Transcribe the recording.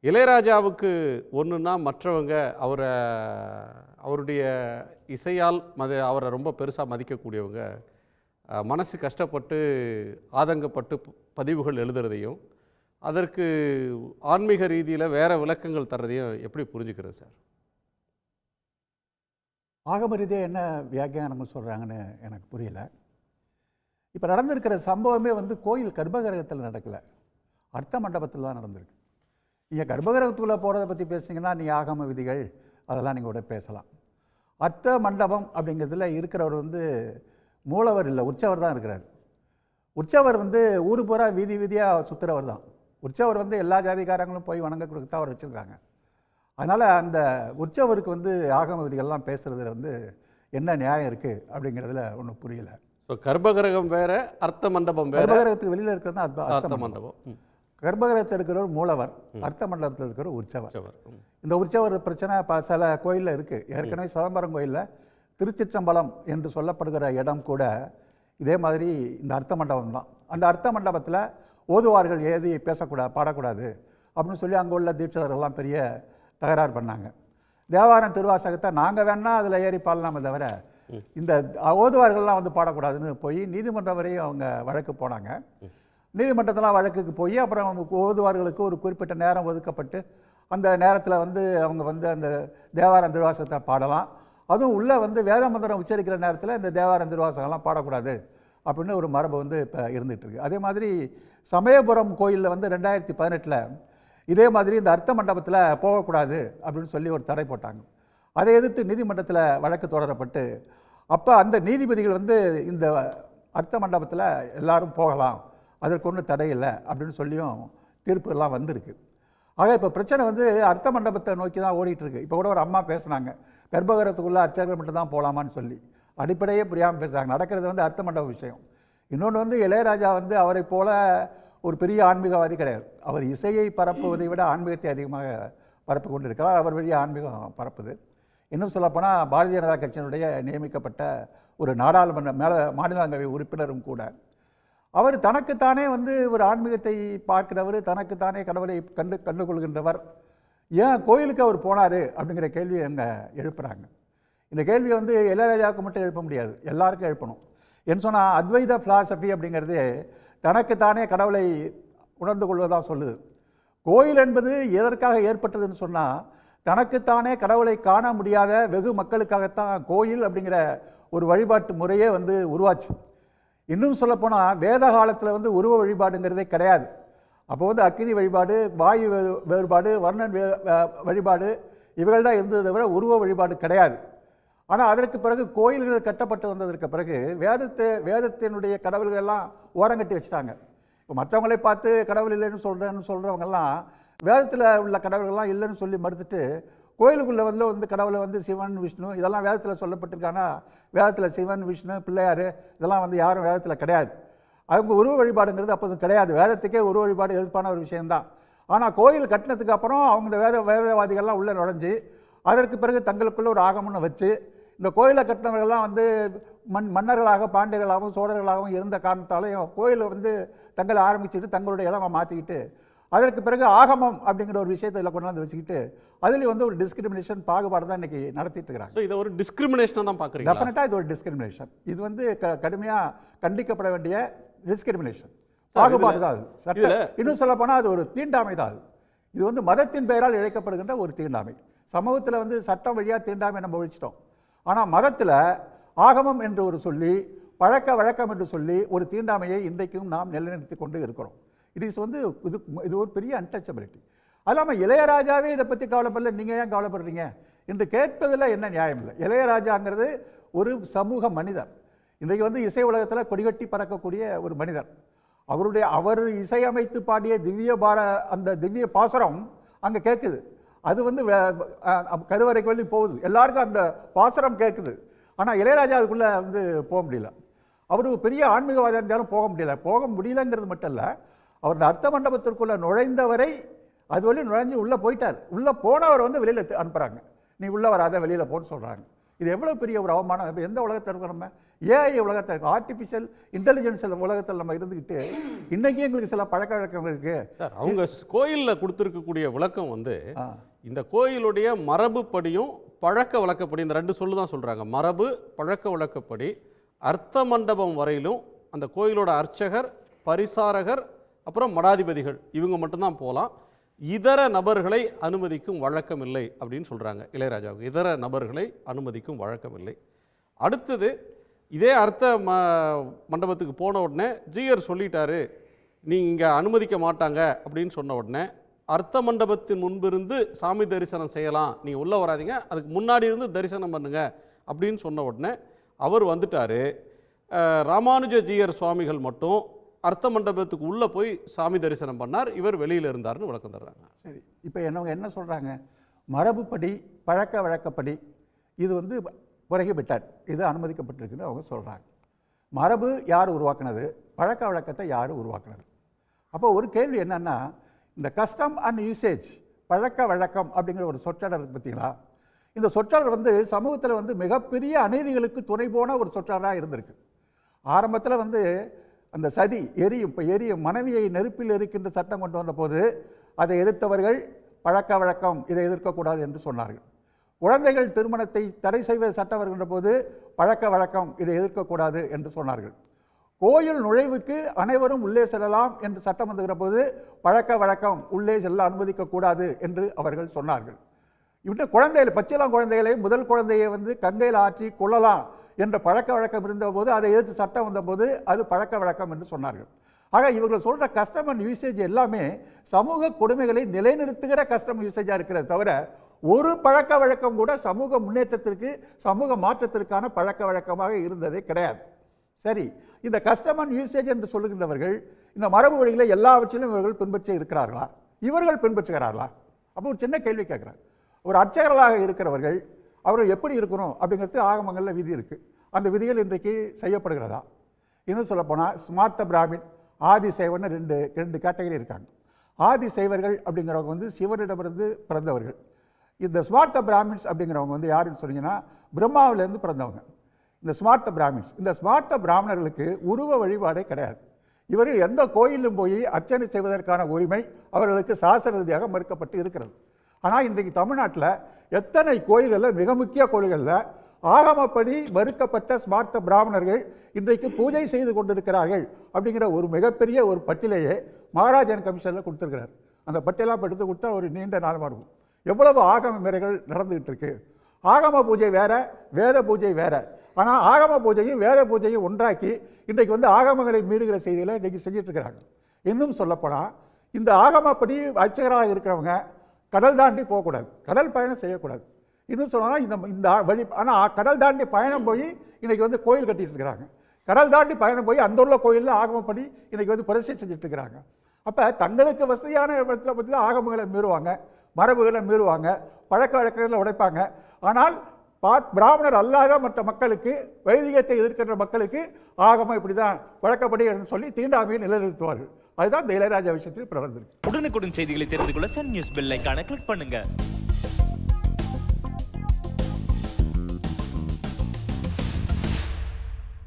இளையராஜாவுக்கு ஒன்றுனா மற்றவங்க அவருடைய இசையால் அவரை ரொம்ப பெருசாக மதிக்கக்கூடியவங்க மனசு கஷ்டப்பட்டு ஆதங்கப்பட்டு பதிவுகள் எழுதுறதையும் அதற்கு ஆன்மீக ரீதியில் வேறு விளக்கங்கள் தர்றதையும் எப்படி புரிஞ்சுக்கிறது சார்? ஆகம ரீதியாக என்ன வியாக்கியானங்கள் சொல்கிறாங்கன்னு எனக்கு புரியல. இப்போ நடந்திருக்கிற சம்பவமே கோயில் கர்ப்பகிரகத்தில் நடக்கலை, அர்த்த மண்டபத்தில் தான் நடந்திருக்கு. நீங்கள் கர்ப்பகிரகத்துக்குள்ளே போகிறத பற்றி பேசுனீங்கன்னா நீங்கள் ஆகம விதிகள் அதெல்லாம் நீங்கள் கூட பேசலாம். அர்த்த மண்டபம் அப்படிங்கிறதுல இருக்கிறவர் மூலவர் இல்லை, உற்சவர் தான் இருக்கிறார். உற்சவர் ஊர் பூரா வீதி வீதியாக சுற்றுறவர் தான். உற்சவர் எல்லா ஜாதிகாரங்களும் போய் வணங்க கொடுத்து தான் அவர் வச்சுருக்காங்க. அதனால் அந்த உற்சவருக்கு ஆகம விதிகள்லாம் பேசுகிறதுல என்ன நியாயம் இருக்குது அப்படிங்கிறதுல ஒன்றும் புரியல. ஸோ கர்ப்பகிரகம் வேறு, அர்த்த மண்டபம் வேறு. கர்ப்பகிரகத்துக்கு வெளியில் இருக்கிறது தான் அர்த்த மண்டபம். கர்ப்பகிரகத்தில் இருக்கிறவர் மூலவர், அர்த்த மண்டபத்தில் இருக்கிற உற்சவர். இந்த உற்சவர் பிரச்சனை சில கோயிலில் இருக்குது. ஏற்கனவே சிதம்பரம் கோயிலில் திருச்சிற்றம்பலம் என்று சொல்லப்படுகிற இடம் கூட இதே மாதிரி இந்த அர்த்த மண்டபம் தான். அந்த அர்த்த மண்டபத்தில் ஓதுவார்கள் ஏதி பேசக்கூடாது, பாடக்கூடாது அப்படின்னு சொல்லி அங்கே உள்ள தீட்சிதர்கள்லாம் பெரிய தகராறு பண்ணாங்க. தேவாரம் திருவாசகத்தை நாங்கள் வேணால் அதில் ஏறி பாடலாமே தவிர இந்த ஓதுவார்கள்லாம் பாடக்கூடாதுன்னு போய் நீதிமன்றம் வரையும் அவங்க வழக்கு போனாங்க. நீதிமன்றத்தில் வழக்குக்கு போய் அப்புறம் ஓதுவார்களுக்கு ஒரு குறிப்பிட்ட நேரம் ஒதுக்கப்பட்டு அந்த நேரத்தில் அவங்க அந்த தேவாரம் திருவாசகத்தை பாடலாம். அதுவும் உள்ளே வேத மந்திரம் உச்சரிக்கிற நேரத்தில் இந்த தேவாரம் திருவாசகம்லாம் பாடக்கூடாது அப்படின்னு ஒரு மரபு இப்போ இருந்துகிட்ருக்கு. அதே மாதிரி சமயபுரம் கோயிலில் 2018 இதே மாதிரி இந்த அர்த்த மண்டபத்தில் போகக்கூடாது அப்படின்னு சொல்லி ஒரு தடை போட்டாங்க. அதை எதிர்த்து நீதிமன்றத்தில் வழக்கு தொடரப்பட்டு அப்போ அந்த நீதிபதிகள் இந்த அர்த்த மண்டபத்தில் எல்லாரும் போகலாம், அதற்கு ஒன்றும் தடை இல்லை அப்படின்னு சொல்லியும் தீர்ப்பு எல்லாம் வந்திருக்கு. ஆக இப்போ பிரச்சனை அர்த்த மண்டபத்தை நோக்கி தான் ஓடிட்டுருக்கு. இப்போ கூட ஒரு அம்மா பேசுனாங்க, கர்ப்பகிரகத்துக்குள்ளே அர்ச்சகர்கள் மட்டும் தான் போகலாமான்னு சொல்லி. அடிப்படையே புரியாமல் பேசுகிறாங்க. நடக்கிறது அர்த்த மண்டப விஷயம். இன்னொன்று இளையராஜா அவரை போல ஒரு பெரிய ஆன்மீகவாதி கிடையாது. அவர் இசையை பரப்புவதை விட ஆன்மீகத்தை அதிகமாக பரப்பு கொண்டு இருக்கிறார். அவர் வழியாக ஆன்மீகம் பரப்புது. இன்னும் சொல்லப்போனால் பாரதிய ஜனதா கட்சியினுடைய நியமிக்கப்பட்ட ஒரு நாடாளுமன்ற மாநிலங்களவை உறுப்பினரும் கூட அவர் தனக்குத்தானே ஒரு ஆன்மீகத்தை பார்க்கிறவர், தனக்குத்தானே கடவுளை கண்டுகொள்கின்றவர். ஏன் கோயிலுக்கு அவர் போனார் அப்படிங்கிற கேள்வியை அங்கே எழுப்புகிறாங்க. இந்த கேள்வியை இளையராஜாவுக்கு மட்டும் எழுப்ப முடியாது, எல்லாருக்கும் எழுப்பணும். என்ன சொன்னால் அத்வைத ஃபிலாசபி அப்படிங்கிறது தனக்குத்தானே கடவுளை உணர்ந்து கொள்வதாக சொல்லுது. கோயில் என்பது எதற்காக ஏற்பட்டதுன்னு சொன்னால் தனக்குத்தானே கடவுளை காண முடியாத வெகு மக்களுக்காகத்தான் கோயில் அப்படிங்கிற ஒரு வழிபாட்டு முறையே உருவாச்சு. இன்னும் சொல்லப்போனால் வேத காலத்தில் உருவ வழிபாடுங்கிறதே கிடையாது. அப்போ அக்கினி வழிபாடு, வாயு வேறுபாடு, வர்ணன் வழிபாடு இவைகள் தான் இருந்ததை தவிர உருவ வழிபாடு கிடையாது. ஆனால் அதற்கு பிறகு கோயில்கள் கட்டப்பட்டு வந்ததற்கு பிறகு வேதத்தினுடைய கடவுள்களெல்லாம் ஓரங்கட்டி வச்சுட்டாங்க. இப்போ மற்றவங்களை பார்த்து கடவுள் இல்லைன்னு சொல்கிறவங்கெல்லாம் வேதத்தில் உள்ள கடவுள்கள்லாம் இல்லைன்னு சொல்லி மறுத்துட்டு கோயிலுக்குள்ளே கடவுளை சிவன் விஷ்ணு இதெல்லாம் வேதத்தில் சொல்லப்பட்டிருக்காங்கன்னா வேதத்தில் சிவன் விஷ்ணு பிள்ளையார் இதெல்லாம் யாரும் வேதத்தில் கிடையாது. அவங்க உருவ வழிபாடுங்கிறது அப்போது கிடையாது. வேதத்துக்கே உருவ வழிபாடு எதிர்ப்பான ஒரு விஷயந்தான். ஆனால் கோயில் கட்டினதுக்கு அப்புறம் அவங்க வேதவாதிகள்லாம் உள்ளே நுழைஞ்சு அதற்கு பிறகு தங்களுக்குள்ள ஒரு ஆகமம்னு வச்சு இந்த கோயிலை கட்டினவர்கள்லாம் மன்னர்களாக பாண்டியர்களாகவும் சோழர்களாகவும் இருந்த காரணத்தாலையும் கோயிலை தங்களை ஆரம்பிச்சுட்டு தங்களுடைய இடமா மாற்றிக்கிட்டு அதற்கு பிறகு ஆகமம் அப்படிங்கிற ஒரு விஷயத்தை இதில் கொண்டாந்து வச்சுக்கிட்டு அதுலேயும் ஒரு டிஸ்கிரிமினேஷன் பாகுபாடு தான் இன்றைக்கி நடத்திட்டு இருக்கிறாங்க. இதை ஒரு டிஸ்கிரிமினேஷனாக தான் பார்க்குறீங்க? டெஃபினட்டாக இது ஒரு டிஸ்கிரிமினேஷன். இது கடுமையாக கண்டிக்கப்பட வேண்டிய டிஸ்கிரிமினேஷன், பாகுபாடு தான் அது. சட்ட இன்னும் சொல்ல போனால் அது ஒரு தீண்டாமை தான். இது மதத்தின் பெயரால் இழைக்கப்படுகின்ற ஒரு தீண்டாமை. சமூகத்தில் சட்டம் வழியாக தீண்டாமை நம்ம ஒழிச்சிட்டோம். ஆனால் மதத்தில் ஆகமம் என்று ஒரு சொல்லி பழக்க வழக்கம் என்று சொல்லி ஒரு தீண்டாமையை இன்றைக்கும் நாம் நிலைநிறுத்தி கொண்டு இருக்கிறோம். இட் இஸ் இது ஒரு பெரிய அன்டச்சபிலிட்டி. அது இல்லாமல் இளையராஜாவே இதை பற்றி கவலைப்படல, நீங்கள் ஏன் கவலைப்படுறீங்க என்று கேட்பதில் என்ன நியாயம் இல்லை. இளையராஜாங்கிறது ஒரு சமூக மனிதர். இன்றைக்கு இசை உலகத்தில் கொடிகட்டி பறக்கக்கூடிய ஒரு மனிதர். அவர் இசையமைத்து பாடிய அந்த திவ்ய பாசுரம் அங்கே கேட்குது. அது கருவறைக்கு வழி போகுது, எல்லாருக்கும் அந்த பாசுரம் கேட்குது. ஆனால் இளையராஜா அதுக்குள்ளே போக முடியல. அவர் பெரிய ஆன்மீகவாதியாக இருந்தாலும் போக முடியலங்கிறது மட்டும் இல்லை, அவர் இந்த அர்த்த மண்டபத்திற்குள்ளே நுழைந்தவரை அது வழி நுழைஞ்சு உள்ளே போயிட்டார். உள்ளே போனவர் வெளியில் அனுப்புகிறாங்க, நீ உள்ளே வராத வெளியில் போன்னு சொல்கிறாங்க. இது எவ்வளோ பெரிய ஒரு அவமானம். இப்போ எந்த உலகத்தில் இருக்கோம் நம்ம? ஏஐ உலகத்தில் இருக்கும், ஆர்டிஃபிஷியல் இன்டெலிஜென்ஸ் உலகத்தில் நம்ம இருந்துக்கிட்டு இன்னைக்கு எங்களுக்கு சில பழக்க வழக்கம் இருக்குது சார். அவங்க கோயிலில் கொடுத்துருக்கக்கூடிய விளக்கம் வந்து இந்த கோயிலுடைய மரபுப்படியும் பழக்க வழக்கப்படி, இந்த 2 சொல்லு தான் சொல்கிறாங்க. மரபு பழக்க வழக்கப்படி அர்த்த மண்டபம் வரையிலும் அந்த கோயிலோட அர்ச்சகர், பரிசாரகர், அப்புறம் மடாதிபதிகள் இவங்க மட்டும்தான் போகலாம். இதர நபர்களை அனுமதிக்கும் வழக்கம் இல்லை அப்படின்னு சொல்கிறாங்க இளையராஜாவுக்கு. இதர நபர்களை அனுமதிக்கும் வழக்கம் இல்லை. அடுத்தது இதே அர்த்த மண்டபத்துக்கு போன உடனே ஜிஆர் சொல்லிட்டாரு நீங்கள் அனுமதிக்க மாட்டாங்க அப்படின்னு சொன்ன உடனே அர்த்த மண்டபத்தின் முன்பிருந்து சாமி தரிசனம் செய்யலாம், நீங்கள் உள்ளே வராதிங்க, அதுக்கு முன்னாடி இருந்து தரிசனம் பண்ணுங்க அப்படின்னு சொன்ன உடனே அவர் வந்துட்டார். ராமானுஜ ஜிஆர் சுவாமிகள் மட்டும் அர்த்த மண்டபத்துக்கு உள்ளே போய் சாமி தரிசனம் பண்ணார், இவர் வெளியில் இருந்தார்னு விளக்கம் தர்றாங்க. சரி, இப்போ என்ன சொல்கிறாங்க? மரபுப்படி பழக்க வழக்கப்படி இது வந்து புறகிவிட்டார், இது அனுமதிக்கப்பட்டிருக்குன்னு அவங்க சொல்கிறாங்க. மரபு யார் உருவாக்குனது, பழக்க வழக்கத்தை யார் உருவாக்குனது? அப்போ ஒரு கேள்வி என்னன்னா, இந்த கஸ்டம் அண்ட் யூசேஜ், பழக்க வழக்கம் அப்படிங்கிற ஒரு சொற்றொடர் இருக்கு பார்த்தீங்களா? இந்த சொற்றொடர் வந்து சமூகத்தில் வந்து மிகப்பெரிய அநீதிகளுக்கு துணை போன ஒரு சொற்றொடராக இருந்திருக்கு. ஆரம்பத்தில் வந்து அந்த சதி எரியும் மனைவியை நெருப்பில் எரிக்கின்ற சட்டம் கொண்டு வந்த போது அதை எதிர்த்தவர்கள் பழக்க வழக்கம், இதை எதிர்க்கக்கூடாது என்று சொன்னார்கள். குழந்தைகள் திருமணத்தை தடை செய்வது சட்டம் வருகின்ற போது பழக்க வழக்கம், இதை எதிர்க்கக்கூடாது என்று சொன்னார்கள். கோயில் நுழைவுக்கு அனைவரும் உள்ளே செல்லலாம் என்று சட்டம் வந்துகிற போது பழக்க வழக்கம், உள்ளே செல்ல அனுமதிக்கக்கூடாது என்று அவர்கள் சொன்னார்கள். இன்னும் குழந்தைகள், பச்சிளம் குழந்தைகளை, முதல் குழந்தையை வந்து கங்கையில் ஆற்றி கொள்ளலாம் என்ற பழக்க வழக்கம் இருந்தபோது அதை எதிர்த்து சட்டம் வந்தபோது அது பழக்க வழக்கம் என்று சொன்னார்கள். ஆக இவர்கள் சொல்கிற கஸ்டம் அண்ட் யூசேஜ் எல்லாமே சமூக கொடுமைகளை நிலைநிறுத்துகிற கஸ்டம் யூசேஜாக இருக்கிறத தவிர ஒரு பழக்க வழக்கம் கூட சமூக முன்னேற்றத்திற்கு, சமூக மாற்றத்திற்கான பழக்க வழக்கமாக இருந்ததே கிடையாது. சரி, இந்த கஸ்டம் அண்ட் யூசேஜ் என்று சொல்லுகின்றவர்கள் இந்த மரபு வழிகளை எல்லாவற்றிலும் இவர்கள் பின்பற்றி இருக்கிறார்களா? இவர்கள் பின்பற்றுகிறார்களா? அப்போ ஒரு சின்ன கேள்வி கேட்குறாங்க. ஒரு அர்ச்சகர்களாக இருக்கிறவர்கள் அவர்கள் எப்படி இருக்கணும் அப்படிங்கிறது ஆகமங்களில் விதி இருக்குது. அந்த விதிகள் இன்றைக்கு செய்யப்படுகிறதா? இன்னும் சொல்லப்போனால் ஸ்மார்த்த பிராமின், ஆதி சைவன்னு ரெண்டு கேட்டகரி இருக்காங்க. ஆதி சைவர்கள் அப்படிங்கிறவங்க வந்து சிவனிடமிருந்து பிறந்தவர்கள். இந்த ஸ்மார்த்த பிராமின்ஸ் அப்படிங்கிறவங்க வந்து யாருன்னு சொன்னீங்கன்னா பிரம்மாவிலேருந்து பிறந்தவங்க. இந்த ஸ்மார்த்த பிராமின்ஸ், இந்த ஸ்மார்த்த பிராமணர்களுக்கு உருவ வழிபாடே கிடையாது. இவர்கள் எந்த கோயிலும் போய் அர்ச்சனை செய்வதற்கான உரிமை அவர்களுக்கு சாஸ்திர ரீதியாக மறுக்கப்பட்டு இருக்கிறது. ஆனால் இன்றைக்கு தமிழ்நாட்டில் எத்தனை கோயில்களில், மிக முக்கிய கோயில்களில் ஆகமப்படி மறுக்கப்பட்ட ஸ்மார்த்த பிராமணர்கள் இன்றைக்கு பூஜை செய்து கொண்டிருக்கிறார்கள் அப்படிங்கிற ஒரு மிகப்பெரிய ஒரு பட்டியலையே மகாராஜன் கமிஷனில் கொடுத்துருக்கிறார். அந்த பட்டியலாக எடுத்து கொடுத்தா ஒரு நீண்ட நாளமாக இருக்கும். எவ்வளவு ஆகம முறைகள் நடந்துகிட்டு இருக்கு. ஆகம பூஜை வேற, வேத பூஜை வேற. ஆனால் ஆகம பூஜையும் வேத பூஜையும் ஒன்றாக்கி இன்றைக்கு வந்து ஆகமங்களை மீறுகிற செய்திகளை இன்றைக்கி செஞ்சுட்டு இருக்கிறாங்க. இன்னும் சொல்லப்போனால் இந்த ஆகமப்படி அர்ச்சகராக இருக்கிறவங்க கடல் தாண்டி போகக்கூடாது, கடல் பயணம் செய்யக்கூடாது. இன்னும் சொல்லலாம் இந்த வழி, ஆனால் கடல் தாண்டி பயணம் போய் இன்றைக்கி வந்து கோயில் கட்டிகிட்டு இருக்கிறாங்க. கடல் தாண்டி பயணம் போய் அந்த உள்ள கோயிலில் ஆகமப்படி இன்றைக்கி வந்து பரிசை செஞ்சுட்டு இருக்கிறாங்க. அப்போ தங்களுக்கு வசதியான இடத்துல பற்றி ஆகமங்களை மீறுவாங்க, மரபுகளை மீறுவாங்க, பழக்க வழக்கங்களை உடைப்பாங்க. ஆனால் பிராமணர் அல்லாத மற்ற மக்களுக்கு, வைதிகத்தை எதிர்க்கின்ற மக்களுக்கு ஆகமம் இப்படி தான் வழக்கப்படி சொல்லி தீண்டாமையை நிலைநிறுத்துவார்கள். அதுதான் இந்த இளையராஜா விஷயத்தில் நடந்திருக்கு. உடனுக்குடன் செய்திகளை தெரிந்து கொள்ள சன் நியூஸ் பெல் ஐகானை கிளிக் பண்ணுங்க.